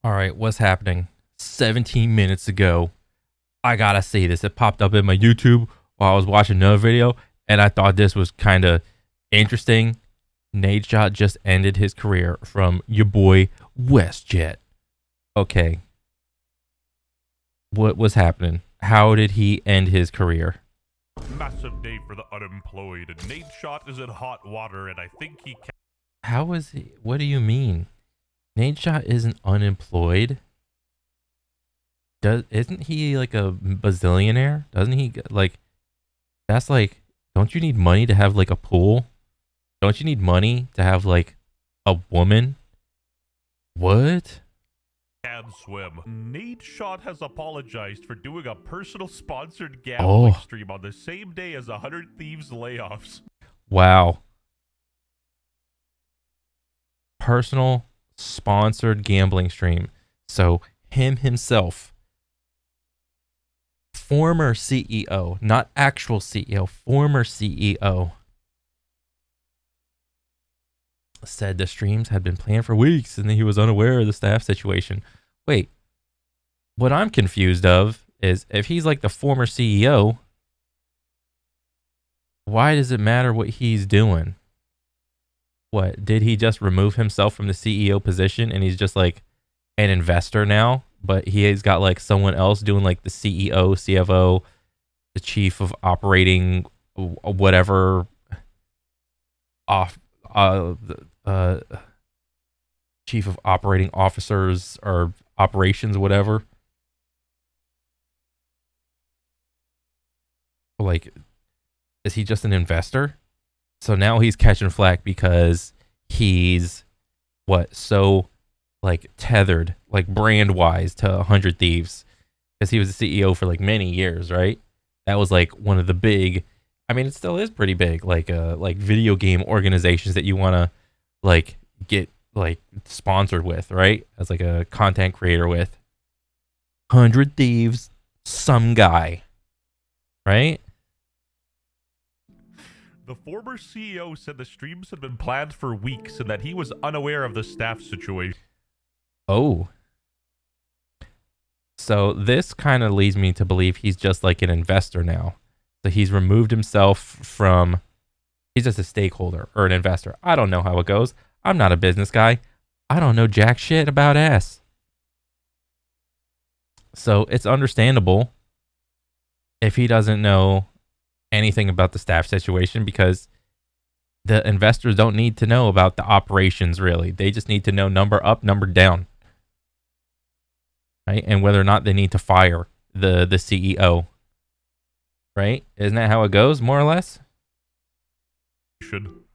All right, what's happening? 17 minutes ago, I gotta say this. It popped up in my YouTube while I was watching another video, and I thought this was kind of interesting. Nadeshot just ended his career from your boy WestJet. Okay, what was happening? How did he end his career? Massive day for the unemployed. Nadeshot is in hot water, and I think he can. How is he? What do you mean? Nadeshot isn't unemployed. Isn't he like a bazillionaire? Doesn't he like? That's like, don't you need money to have like a pool? Don't you need money to have like a woman? What? Can swim. Nadeshot has apologized for doing a personal sponsored gambling stream on the same day as 100 Thieves layoffs. Wow. Personal sponsored gambling stream. So him himself, former CEO, not actual CEO, former CEO, said the streams had been planned for weeks and he was unaware of the staff situation. Wait, what I'm confused of is if he's like the former CEO, why does it matter what he's doing? What, did he just remove himself from the CEO position and he's just like an investor now, but he has got like someone else doing like the CEO, CFO, the chief of operating, whatever, chief of operating officers or operations, whatever. Like, is he just an investor? So now he's catching flack because he's so like tethered, like brand wise, to 100 Thieves, because he was the CEO for like many years, right? That was like one of the big, I mean, it still is pretty big, like video game organizations that you want to like get like sponsored with, right? As like a content creator with 100 Thieves, some guy, right? The former CEO said the streams had been planned for weeks and that he was unaware of the staff situation. Oh. So this kind of leads me to believe he's just like an investor now. So he's removed himself from, he's just a stakeholder or an investor. I don't know how it goes. I'm not a business guy. I don't know jack shit about ass. So it's understandable if he doesn't know anything about the staff situation, because the investors don't need to know about the operations really. They just need to know number up, number down. Right? And whether or not they need to fire the CEO. Right? Isn't that how it goes, more or less?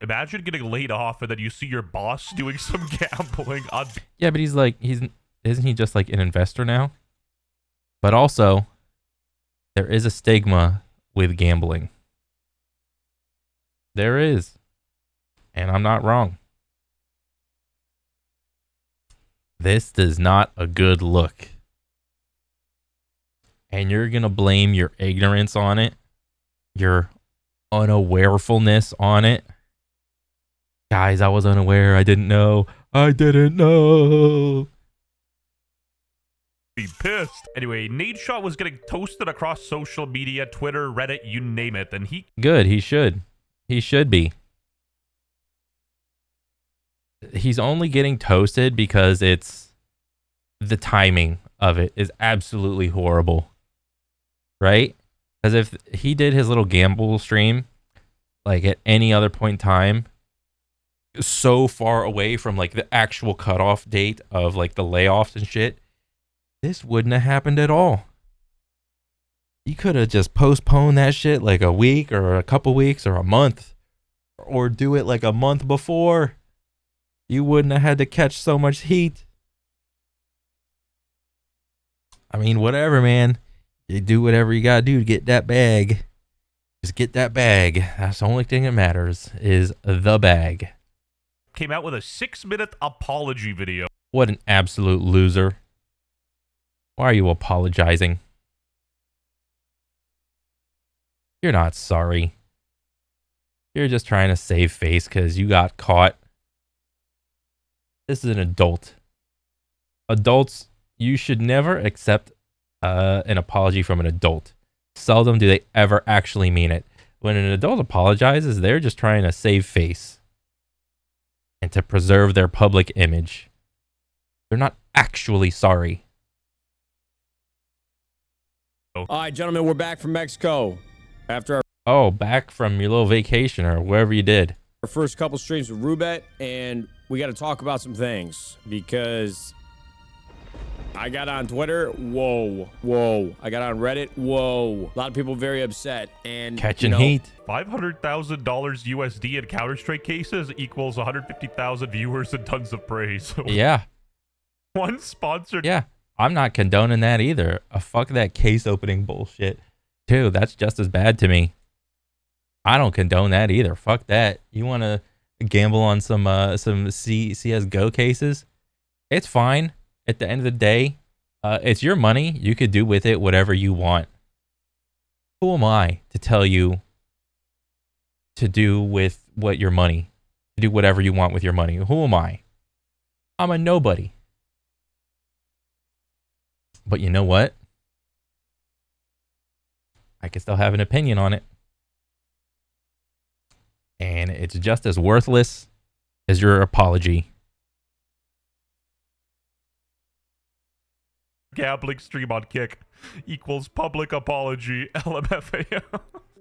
Imagine getting laid off and then you see your boss doing some gambling on. Yeah, but isn't he just like an investor now? But also, there is a stigma with gambling. There is. And I'm not wrong. This is not a good look. And you're going to blame your ignorance on it, your unawarefulness on it. Guys, I was unaware. I didn't know. I didn't know. Be pissed. Anyway, Nadeshot was getting toasted across social media, Twitter, Reddit, you name it, and he... Good, he should. He should be. He's only getting toasted because it's... the timing of it is absolutely horrible. Right? Because if he did his little gamble stream, like at any other point in time, so far away from like the actual cutoff date of like the layoffs and shit, this wouldn't have happened at all. You could have just postponed that shit like a week or a couple weeks or a month, or do it like a month before. You wouldn't have had to catch so much heat. I mean, whatever, man. You do whatever you gotta do to get that bag. Just get that bag. That's the only thing that matters, is the bag. Came out with a 6-minute apology video. What an absolute loser. Why are you apologizing? You're not sorry. You're just trying to save face because you got caught. This is an adult. Adults, you should never accept an apology from an adult. Seldom do they ever actually mean it. When an adult apologizes, they're just trying to save face and to preserve their public image. They're not actually sorry. All right, gentlemen, we're back from Mexico after our Back from your little vacation or wherever you did. first couple streams with Rubet, and we got to talk about some things because I got on Twitter, whoa. I got on Reddit, whoa. A lot of people very upset and Catching heat. $500,000 USD in Counter-Strike cases equals 150,000 viewers and tons of praise. Yeah. One sponsored. Yeah. I'm not condoning that either. Fuck that case opening bullshit. Dude, that's just as bad to me. I don't condone that either. Fuck that. You want to gamble on some CSGO cases? It's fine. At the end of the day, it's your money. You could do with it whatever you want. Who am I to tell you to do with your money? To do whatever you want with your money? Who am I? I'm a nobody. But you know what? I can still have an opinion on it. And it's just as worthless as your apology. Gambling stream on Kick equals public apology. LMFAO.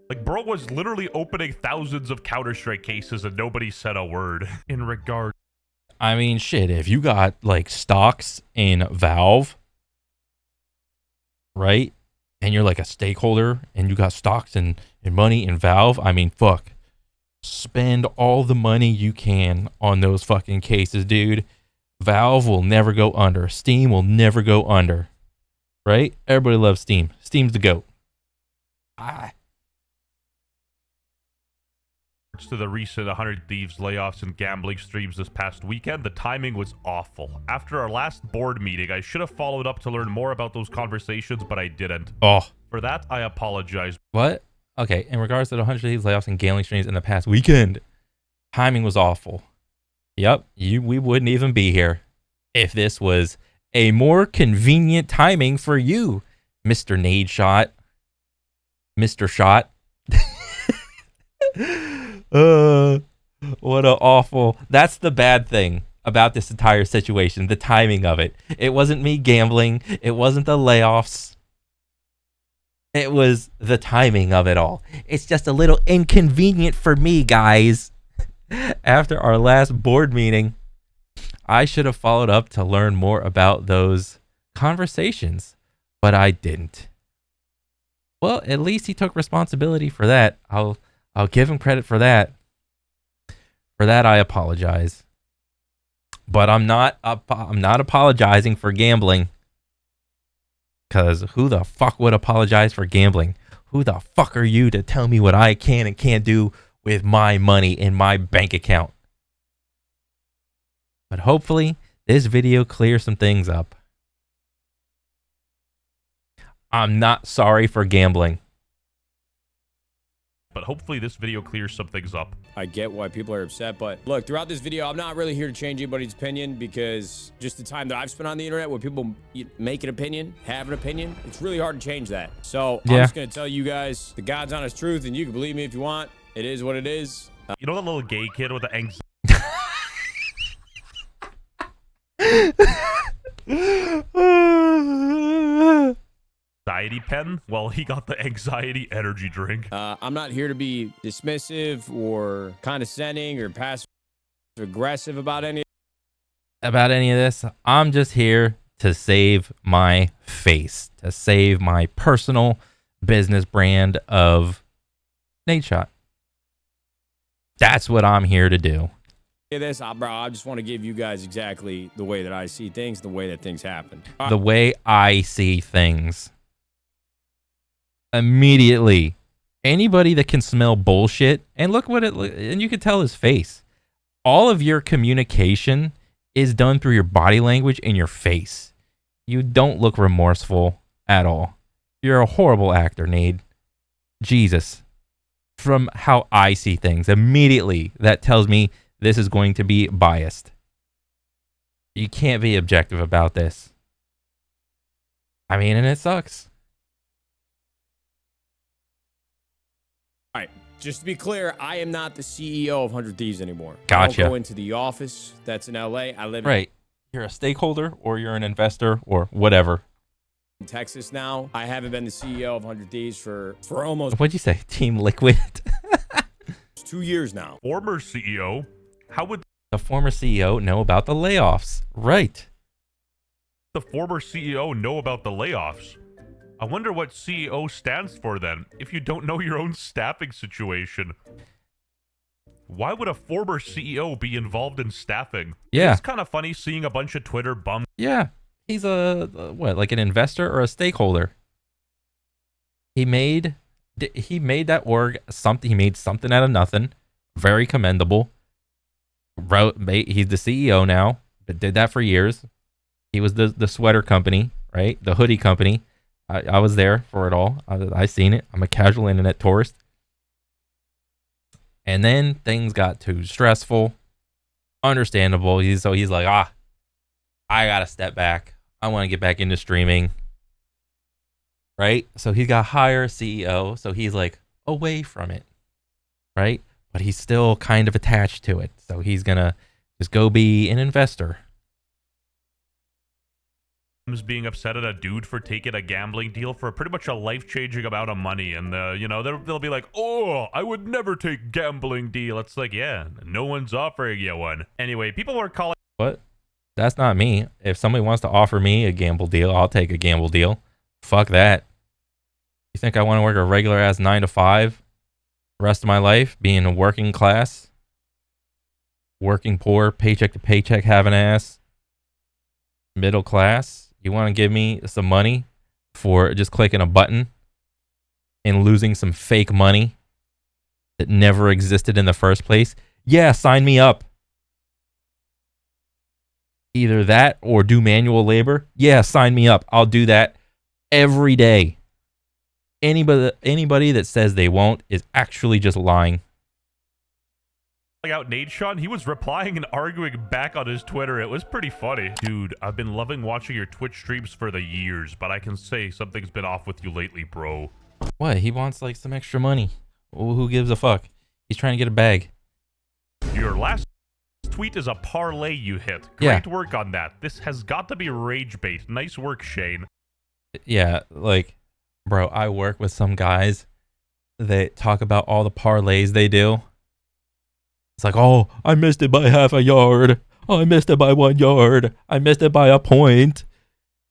Like, bro was literally opening thousands of Counter-Strike cases and nobody said a word in regard. I mean, shit, if you got, like, stocks in Valve, right? And you're, like, a stakeholder and you got stocks and money in Valve, I mean, fuck. Spend all the money you can on those fucking cases, dude. Valve will never go under. Steam will never go under. Right? Everybody loves Steam. Steam's the GOAT. To the recent 100 Thieves layoffs and gambling streams this past weekend, the timing was awful. After our last board meeting, I should have followed up to learn more about those conversations, but I didn't. Oh. For that, I apologize. What? Okay, in regards to the 100 Thieves layoffs and gambling streams in the past weekend, timing was awful. Yep, we wouldn't even be here if this was a more convenient timing for you, Mr. Nadeshot. Mr. Shot. What a awful. That's the bad thing about this entire situation, the timing of it. It wasn't me gambling. It wasn't the layoffs. It was the timing of it all. It's just a little inconvenient for me, guys. After our last board meeting, I should have followed up to learn more about those conversations, but I didn't. Well, at least he took responsibility for that. I'll give him credit for that. For that, I apologize. But I'm not apologizing for gambling. Because who the fuck would apologize for gambling? Who the fuck are you to tell me what I can and can't do with my money in my bank account? But hopefully, this video clears some things up. I'm not sorry for gambling. But hopefully this video clears some things up. I get why people are upset, but look, throughout this video, I'm not really here to change anybody's opinion because just the time that I've spent on the internet where people make an opinion, have an opinion, it's really hard to change that. So I'm just going to tell you guys the God's honest truth, and you can believe me if you want. It is what it is. You know that little gay kid with the anxiety pen? Well, he got the anxiety energy drink. I'm not here to be dismissive or condescending or passive aggressive about any of this. I'm just here to save my face, to save my personal business brand of Nadeshot. That's what I'm here to do. This, bro, I just want to give you guys exactly the way that I see things, the way that things happen. The way I see things. Immediately, anybody that can smell bullshit, and look what and you can tell his face. All of your communication is done through your body language and your face. You don't look remorseful at all. You're a horrible actor, Nade. Jesus. From how I see things, immediately that tells me this is going to be biased. You can't be objective about this. I mean, and it sucks. All right. Just to be clear, I am not the CEO of 100 Thieves anymore. Gotcha. I don't go into the office that's in LA. I live Right. You're a stakeholder or you're an investor or whatever. in Texas now. I haven't been the CEO of 100 Thieves for almost What'd you say? Team Liquid? 2 years now. Former CEO? How would The former CEO know about the layoffs? Right. the former CEO know about the layoffs? I wonder what CEO stands for then, if you don't know your own staffing situation. Why would a former CEO be involved in staffing? Yeah. It's kind of funny seeing a bunch of Twitter bums. Yeah. He's what, like an investor or a stakeholder? He made that org something. He made something out of nothing. Very commendable. He's the CEO now, but did that for years. He was the sweater company, right? The hoodie company. I was there for it all. I seen it. I'm a casual internet tourist. And then things got too stressful. Understandable. He's like, I gotta step back. I want to get back into streaming. Right? So he got higher CEO. So he's like away from it. Right? But he's still kind of attached to it. So he's gonna just go be an investor. Being upset at a dude for taking a gambling deal for pretty much a life-changing amount of money, and they'll be like, oh, I would never take gambling deal. It's like, yeah, no one's offering you one. Anyway, people were calling. What? That's not me. If somebody wants to offer me a gamble deal, I'll take a gamble deal. Fuck that. You think I want to work a regular ass 9 to 5 the rest of my life, being a working class, working poor, paycheck to paycheck, having ass, middle class? You want to give me some money for just clicking a button and losing some fake money that never existed in the first place? Yeah, sign me up. Either that or do manual labor. Yeah, sign me up. I'll do that every day. Anybody that says they won't is actually just lying. Out Nadeshot, he was replying and arguing back on his Twitter. It was pretty funny. Dude, I've been loving watching your Twitch streams for the years, but I can say something's been off with you lately, bro. What? He wants like some extra money. Who gives a fuck? He's trying to get a bag. Your last tweet is a parlay you hit. Great work on that. This has got to be rage bait. Nice work, Shane. Yeah, like, bro, I work with some guys that talk about all the parlays they do. It's like, oh, I missed it by half a yard. Oh, I missed it by 1 yard. I missed it by a point.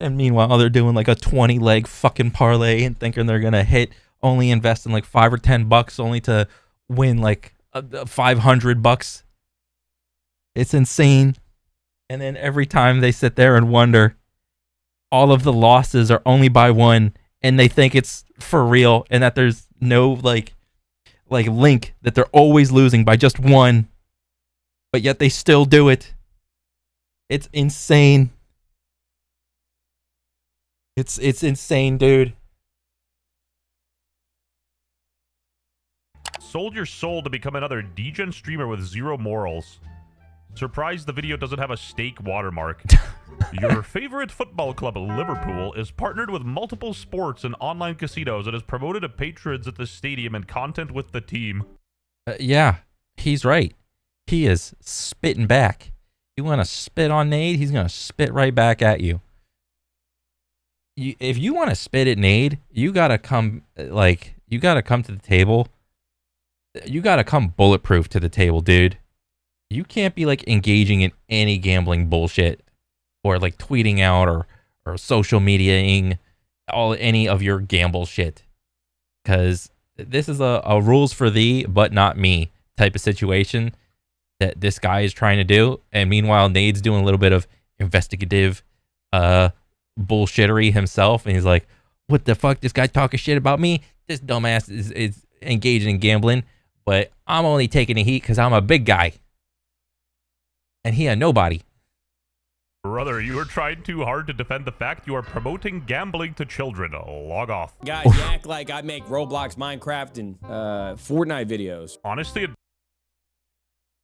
And meanwhile, they're doing like a 20-leg fucking parlay and thinking they're going to hit, only invest in like $5 or $10 only to win like $500. It's insane. And then every time they sit there and wonder, all of the losses are only by 1, and they think it's for real and that there's no like link that they're always losing by just 1, but yet they still do it. It's insane. It's insane, dude. Sold your soul to become another degen streamer with zero morals. Surprised the video doesn't have a stake watermark. Your favorite football club, Liverpool, is partnered with multiple sports and online casinos and has promoted to patrons at the stadium and content with the team. Yeah, he's right. He is spitting back. You want to spit on Nade, he's going to spit right back at you. If you want to spit at Nade, you got to come to the table. You got to come bulletproof to the table, dude. You can't be like engaging in any gambling bullshit or like tweeting out or social mediaing any of your gamble shit. Because this is a rules for thee, but not me type of situation that this guy is trying to do. And meanwhile, Nade's doing a little bit of investigative bullshittery himself. And he's like, what the fuck? This guy talking shit about me? This dumbass is engaging in gambling. But I'm only taking the heat because I'm a big guy. And he had nobody. Brother, you are trying too hard to defend the fact you are promoting gambling to children. Log off. Guys, you act like I make Roblox, Minecraft, and Fortnite videos. Honestly,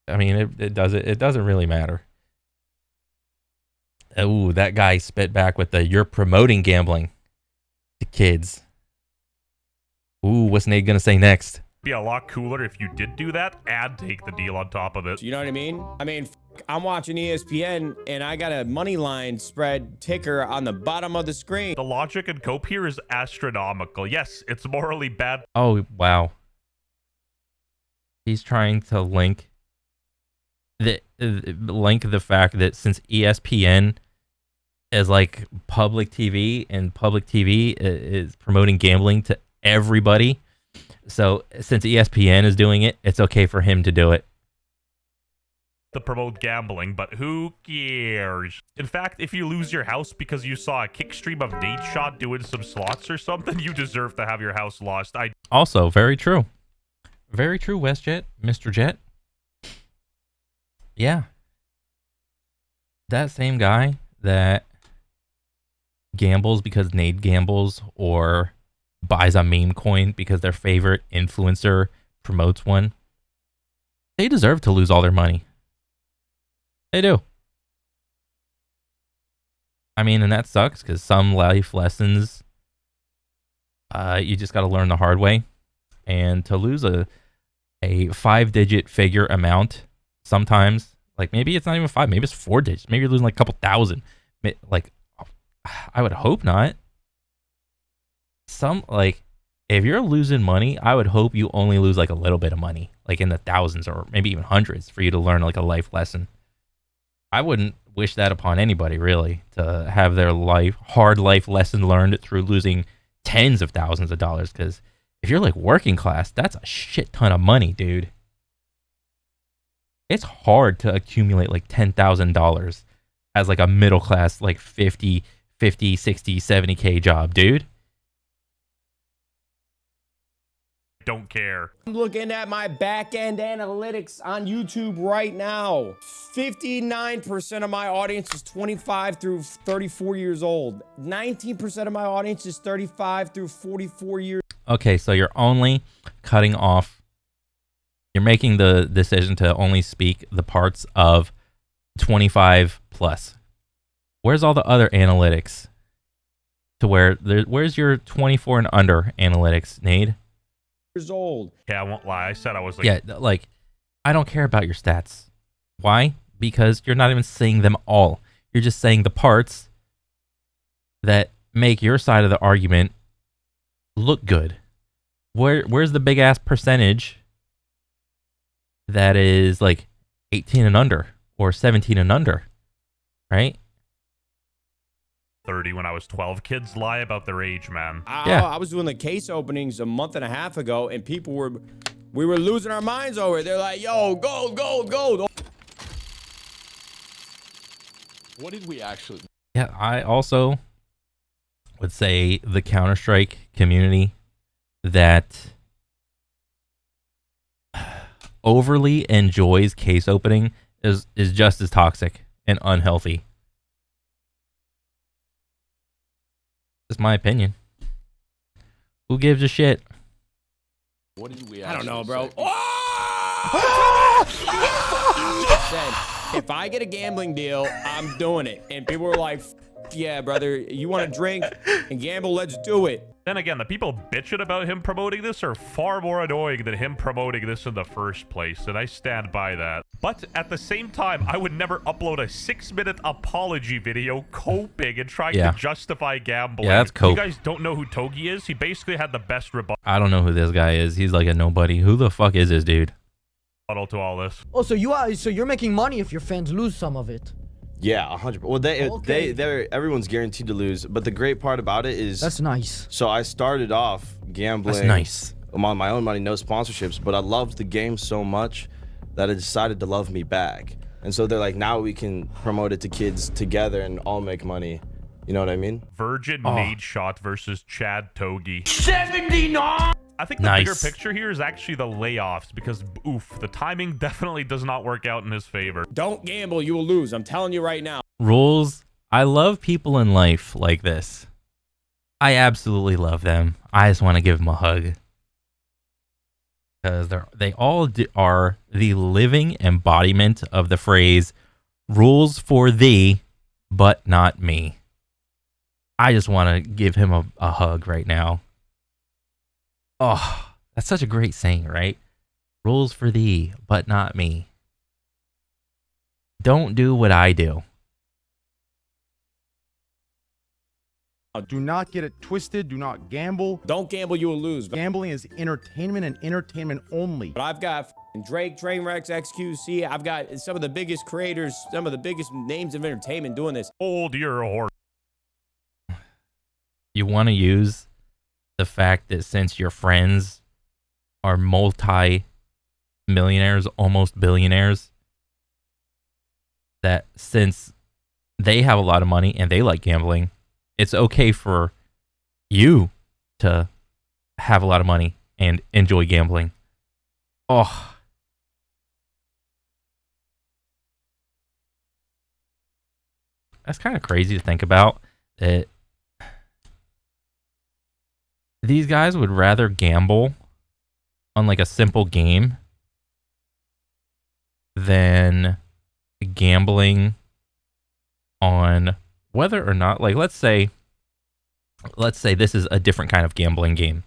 I mean, it doesn't really matter. Oh, that guy spit back with the "you're promoting gambling to kids." Ooh, what's Nate gonna say next? Be a lot cooler if you did do that and take the deal on top of it. You know what I mean? I'm watching ESPN and I got a money line spread ticker on the bottom of the screen. The logic and cope here is astronomical. Yes, it's morally bad. Oh, wow. He's trying to link the fact that since ESPN is like public TV and public TV is promoting gambling to everybody, so since ESPN is doing it, it's okay for him to do it. To promote gambling, but who cares? In fact, if you lose your house because you saw a kick stream of Nadeshot doing some slots or something, you deserve to have your house lost. Also, very true. Very true, WestJet, Mr. Jet. Yeah. That same guy that gambles because Nate gambles or buys a meme coin because their favorite influencer promotes one, they deserve to lose all their money. They do. I mean, and that sucks because some life lessons you just got to learn the hard way. And to lose a 5-digit figure amount, sometimes, like maybe it's not even 5, maybe it's 4 digits. Maybe you're losing like a couple thousand. Like, I would hope not. If you're losing money, I would hope you only lose like a little bit of money, like in the thousands or maybe even hundreds, for you to learn like a life lesson. I wouldn't wish that upon anybody, really, to have their hard life lesson learned through losing tens of thousands of dollars. Because if you're like working class, that's a shit ton of money, dude. It's hard to accumulate like $10,000 as like a middle class, like 50, 60, 70K job, dude. Don't care. I'm looking at my back-end analytics on YouTube right now. 59% of my audience is 25 through 34 years old. 19% of my audience is 35 through 44 years. Okay, so you're only cutting off, you're making the decision to only speak the parts of 25 plus. Where's all the other analytics? Where's your 24 and under analytics, Nate? Years old. Yeah, I won't lie. I said I was like... Yeah, like, I don't care about your stats. Why? Because you're not even saying them all. You're just saying the parts that make your side of the argument look good. Where's the big ass percentage that is like 18 and under or 17 and under, right? 30 when I was 12. Kids lie about their age, man. I was doing the case openings a month and a half ago, and we were losing our minds over it. They're like, yo, gold, gold, gold. What did we actually... Yeah, I also would say the Counter-Strike community that overly enjoys case opening is just as toxic and unhealthy. That's my opinion. Who gives a shit? What did we I don't know, bro. say? Said, if I get a gambling deal, I'm doing it. And people were like, yeah, brother, you want to drink and gamble? Let's do it. Then again, the people bitching about him promoting this are far more annoying than him promoting this in the first place, and I stand by that. But at the same time, I would never upload a 6-minute apology video coping and trying to justify gambling. Yeah, that's cope. You guys don't know who Togi is? He basically had the best rebuttal I don't know who this guy is. He's like a nobody. Who the fuck is this dude? to all this. Oh, so you're making money if your fans lose some of it. Yeah, 100%. Well, they're everyone's guaranteed to lose. But the great part about it is that's nice. So I started off gambling. That's nice. On my own money, no sponsorships. But I loved the game so much that I decided to love me back. And so they're like, now we can promote it to kids together and all make money. You know what I mean? Virgin Nadeshot versus Chad Togi. 79. I think the bigger picture here is actually the layoffs because, oof, the timing definitely does not work out in his favor. Don't gamble, you will lose. I'm telling you right now. Rules. I love people in life like this. I absolutely love them. I just want to give them a hug. Because they all are the living embodiment of the phrase, rules for thee, but not me. I just want to give him a hug right now. Oh, that's such a great saying, right? Rules for thee, but not me. Don't do what I do. Do not get it twisted. Do not gamble. Don't gamble, you will lose. Gambling is entertainment and entertainment only. But I've got Drake, Trainwrecks, XQC. I've got some of the biggest creators, some of the biggest names of entertainment doing this. Hold your horse. You want to use the fact that since your friends are multi-millionaires, almost billionaires, that since they have a lot of money and they like gambling, it's okay for you to have a lot of money and enjoy gambling. Oh. That's kind of crazy to think about, that these guys would rather gamble on like a simple game than gambling on whether or not, like, let's say this is a different kind of gambling game.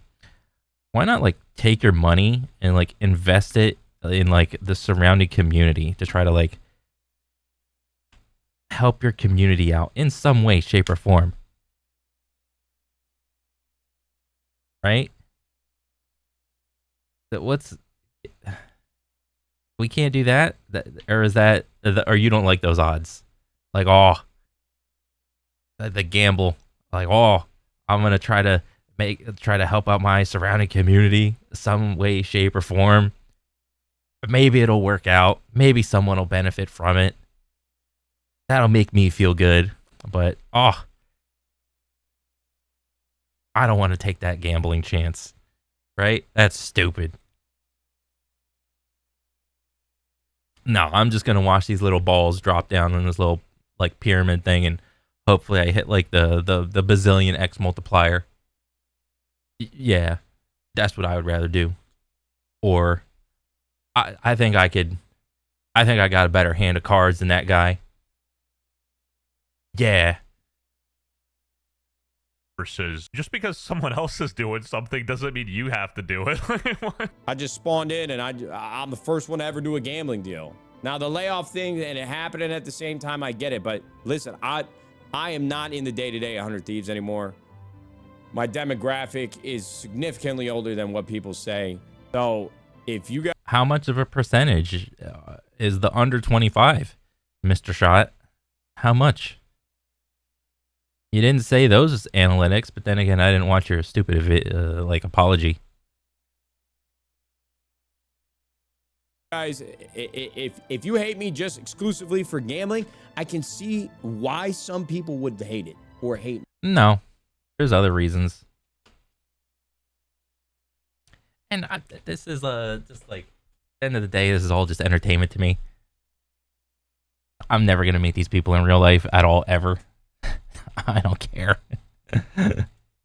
Why not like take your money and like invest it in like the surrounding community to try to like help your community out in some way, shape, or form? Right? We can't do that? Or is that, or you don't like those odds? Like, oh, the gamble, like, oh, I'm gonna try to help out my surrounding community some way, shape, or form. Maybe it'll work out. Maybe someone will benefit from it. That'll make me feel good. But I don't want to take that gambling chance. Right? That's stupid. No, I'm just gonna watch these little balls drop down in this little like pyramid thing, and hopefully I hit like the bazillion X multiplier. Yeah, that's what I would rather do. Or I think I got a better hand of cards than that guy. Yeah. Versus just because someone else is doing something doesn't mean you have to do it. I just spawned in and I'm the first one to ever do a gambling deal. Now the layoff thing and it happening at the same time, I get it. But listen, I am not in the day-to-day 100 Thieves anymore. My demographic is significantly older than what people say. So if you guys... How much of a percentage is the under 25, Mr. Shot? How much? You didn't say those analytics, but then again, I didn't watch your stupid apology. Guys, if you hate me just exclusively for gambling, I can see why some people would hate it or hate me. No, there's other reasons. And this is just like, at the end of the day, this is all just entertainment to me. I'm never gonna meet these people in real life at all, ever. I don't care.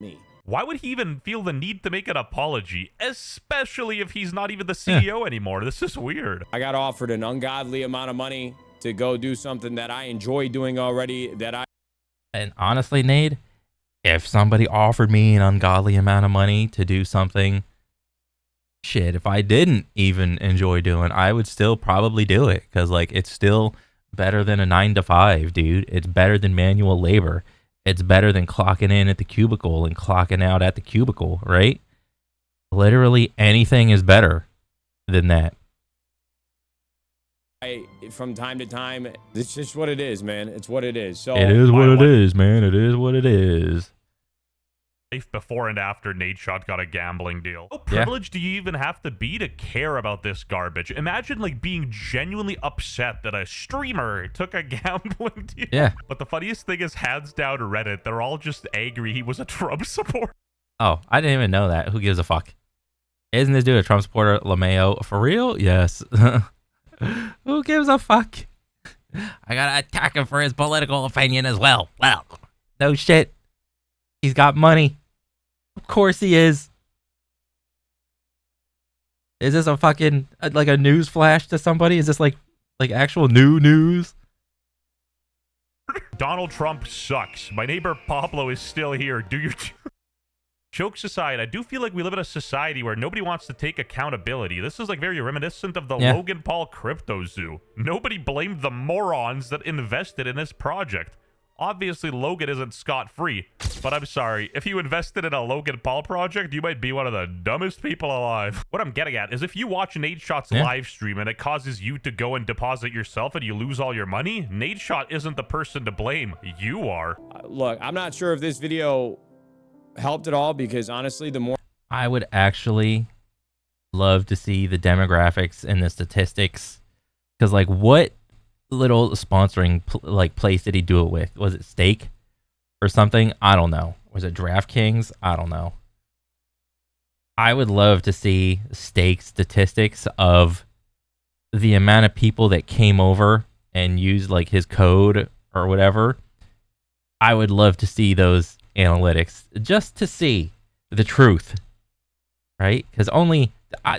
Me. Why would he even feel the need to make an apology, especially if he's not even the CEO anymore? This is weird. I got offered an ungodly amount of money to go do something that I enjoy doing already. And honestly, Nate, if somebody offered me an ungodly amount of money to do something, shit, if I didn't even enjoy doing, I would still probably do it, because like it's still better than a 9-to-5, dude. It's better than manual labor. It's better than clocking in at the cubicle and clocking out at the cubicle, right? Literally anything is better than that. From time to time, it's just what it is, man. It's what it is. So it is what it is, man. It is what it is. Life before and after Nadeshot got a gambling deal. How privileged do you even have to be to care about this garbage? Imagine like being genuinely upset that a streamer took a gambling deal. Yeah. But the funniest thing is, hands down Reddit, they're all just angry he was a Trump supporter. Oh, I didn't even know that. Who gives a fuck? Isn't this dude a Trump supporter, LeMayo? For real? Yes. Who gives a fuck? I gotta attack him for his political opinion as well. Well, no shit. He's got money. Of course he is. Is this a fucking like a news flash to somebody? Is this like actual new news? Donald Trump sucks. My neighbor Pablo is still here. Do your... Jokes aside, I do feel like we live in a society where nobody wants to take accountability. This is like very reminiscent of the Logan Paul crypto zoo. Nobody blamed the morons that invested in this project. Obviously, Logan isn't scot-free, but I'm sorry. If you invested in a Logan Paul project, you might be one of the dumbest people alive. What I'm getting at is if you watch Nadeshot's live stream and it causes you to go and deposit yourself and you lose all your money, Nadeshot isn't the person to blame. You are. Look, I'm not sure if this video helped at all because honestly, the more I would actually love to see the demographics and the statistics, because like what little sponsoring place did he do it with? Was it Stake or something? I don't know. Was it DraftKings? I don't know. I would love to see Stake statistics of the amount of people that came over and used like his code or whatever. I would love to see those analytics just to see the truth, right? Because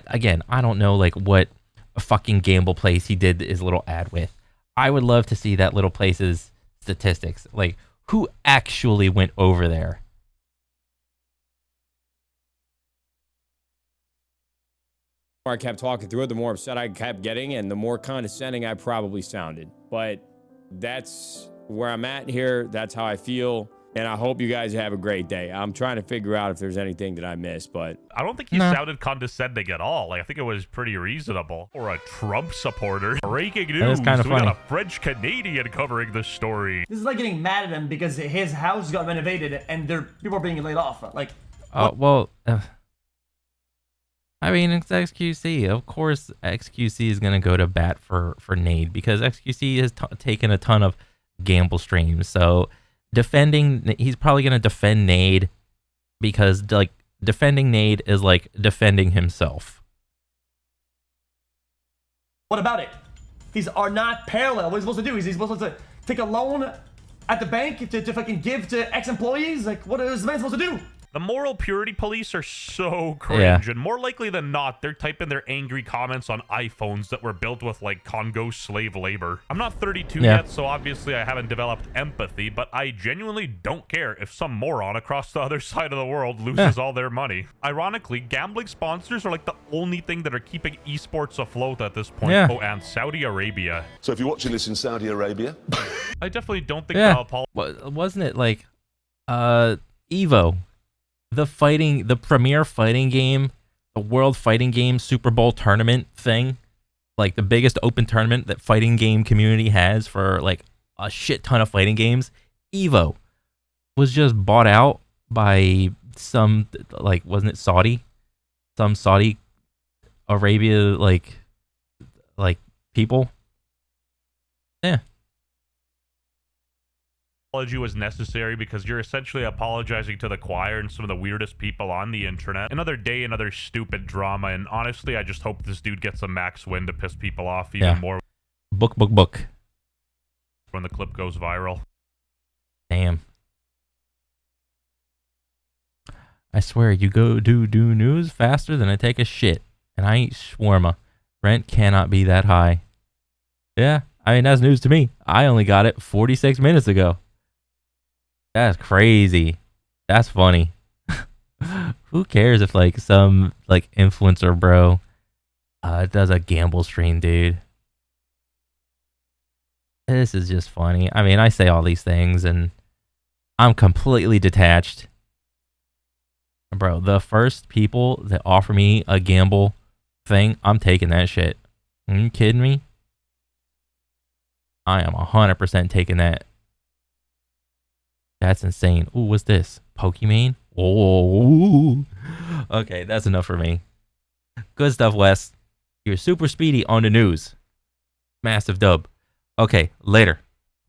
again, I don't know like what a fucking gamble place he did his little ad with. I would love to see that little place's statistics, like who actually went over there. The more I kept talking through it, the more upset I kept getting and the more condescending I probably sounded. But that's where I'm at here. That's how I feel. And I hope you guys have a great day. I'm trying to figure out if there's anything that I missed, but I don't think he sounded condescending at all. Like, I think it was pretty reasonable. Or a Trump supporter. Breaking news. Kind of we funny. got a French Canadian covering the story. This is like getting mad at him because his house got renovated and people are being laid off. Like, well, I mean, it's XQC. Of course, XQC is going to go to bat for Nade because XQC has taken a ton of gamble streams. So he's probably going to defend Nade because like defending Nade is like defending himself. what about it? These are not parallel. What is he supposed to do? Is he supposed to take a loan at the bank to fucking give to ex-employees? Like, what is the man supposed to do? The moral purity police are so cringe, and more likely than not, they're typing their angry comments on iPhones that were built with, like, Congo slave labor. I'm not 32 yet, so obviously I haven't developed empathy, but I genuinely don't care if some moron across the other side of the world loses all their money. Ironically, gambling sponsors are, like, the only thing that are keeping esports afloat at this point. Oh, and Saudi Arabia. So if you're watching this in Saudi Arabia... I definitely don't think they'll apologize. Wasn't it, like, EVO? The premier fighting game, the World Fighting Game Super Bowl tournament thing, like the biggest open tournament that fighting game community has for like a shit ton of fighting games. EVO was just bought out by some, like, wasn't it Saudi? Some Saudi Arabia like people. Yeah. Apology was necessary because you're essentially apologizing to the choir and some of the weirdest people on the internet. Another day, another stupid drama, and honestly, I just hope this dude gets a max win to piss people off even more. Book. When the clip goes viral. Damn. I swear, you go do news faster than I take a shit, and I eat shawarma. Rent cannot be that high. Yeah, I mean, that's news to me. I only got it 46 minutes ago. That's crazy. That's funny. Who cares if like some like influencer bro does a gamble stream, dude? This is just funny. I mean, I say all these things and I'm completely detached. Bro, the first people that offer me a gamble thing, I'm taking that shit. Are you kidding me? I am 100% taking that. That's insane. Ooh, what's this? Pokemon? Oh, okay, that's enough for me. Good stuff, Wes. You're super speedy on the news. Massive dub. Okay, later.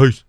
Peace.